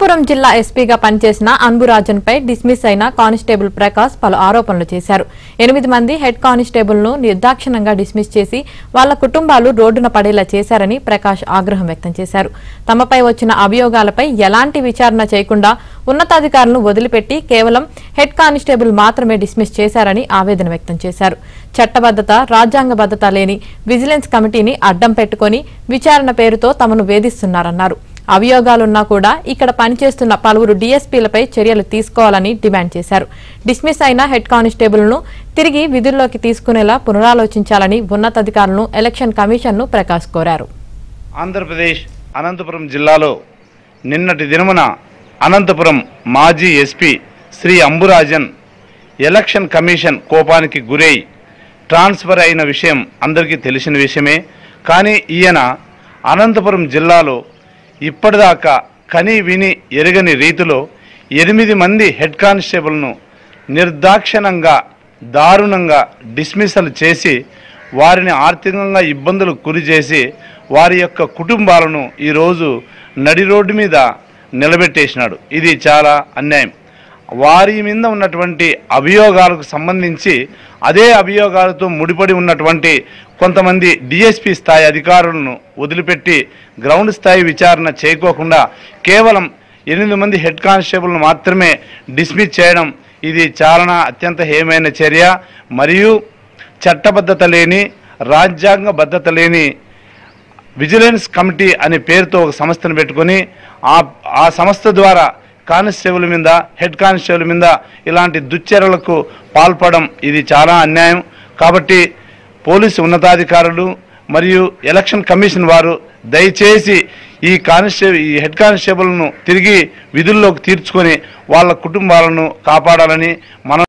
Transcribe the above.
అనంతపురం జిల్లా ఎస్పీగా పనిచేసిన అన్బురాజన్పై డిస్మిస్ అయిన కానిస్టేబుల్ ప్రకాష్ పలు ఆరోపణలు చేశారు. 8 మంది హెడ్ కానిస్టేబుల్ను నిర్దాక్షిణ్యంగా డిస్మిస్ చేసి వాళ్ల కుటుంబాలు రోడ్డున పడేలా చేశారని ప్రకాష్ ఆగ్రహం వ్యక్తం చేశారు. తమపై వచ్చిన అభియోగాలపై ఎలాంటి విచారణ చేయకుండా ఉన్నతాధికారులను వదిలిపెట్టి కేవలం హెడ్ కానిస్టేబుల్ మాత్రమే డిస్మిస్ చేశారని ఆవేదన వ్యక్తం చేశారు. చట్టబద్ధత, రాజ్యాంగబద్ధత లేని విజిలెన్స్ కమిటీని అడ్డం పెట్టుకుని విచారణ పేరుతో తమను వేధిస్తున్నారన్నారు. అభియోగాలున్నా కూడా ఇక్కడ పనిచేస్తున్న పలువురు డీఎస్పీలపై చర్యలు తీసుకోవాలని డిమాండ్ చేశారు. డిస్మిస్ అయిన హెడ్ కానిస్టేబుల్ను తిరిగి విధుల్లోకి తీసుకునేలా పునరాలోచించాలని ఉన్నతాధికారులను ఎలక్షన్ కమిషన్ను ప్రకాష్ కోరారు. ఆంధ్రప్రదేశ్ అనంతపురం జిల్లాలో నిన్నటి దినమున అనంతపురం మాజీ SP Shri Amburajan election commission కోపానికి గురై ట్రాన్స్ఫర్ అయిన విషయం అందరికీ తెలిసిన విషయమే. కానీ ఈయన అనంతపురం జిల్లాలో ఇప్పటిదాకా కని విని ఎరగని రీతిలో 8 మంది హెడ్ కానిస్టేబుల్ను నిర్దాక్షిణ్యంగా దారుణంగా డిస్మిసల్ చేసి వారిని ఆర్థికంగా ఇబ్బందులకు గురి చేసి వారి యొక్క కుటుంబాలను ఈరోజు నడి రోడ్డు మీద నిలబెట్టేసినాడు. ఇది చాలా అన్యాయం. వారి మీద ఉన్నటువంటి అభియోగాలకు సంబంధించి అదే అభియోగాలతో ముడిపడి ఉన్నటువంటి కొంతమంది డిఎస్పీ స్థాయి అధికారులను వదిలిపెట్టి గ్రౌండ్ స్థాయి విచారణ చేయకోకుండా కేవలం 8 మంది హెడ్ కానిస్టేబుల్ను మాత్రమే డిస్మిస్ చేయడం ఇది చాలా అత్యంత హేయమైన చర్య. మరియు చట్టబద్ధత లేని, రాజ్యాంగబద్ధత లేని విజిలెన్స్ కమిటీ అనే పేరుతో ఒక సంస్థను పెట్టుకొని ఆ సంస్థ ద్వారా కానిస్టేబుల్ మీద, హెడ్ కానిస్టేబుల్ మీద ఇలాంటి దుశ్చర్యలకు పాల్పడడం ఇది చాలా అన్యాయం. కాబట్టి పోలీసు ఉన్నతాధికారులు మరియు ఎలక్షన్ కమిషన్ వారు దయచేసి ఈ హెడ్ కానిస్టేబుల్ను తిరిగి విధుల్లోకి తీర్చుకొని వాళ్ళ కుటుంబాలను కాపాడాలని మనం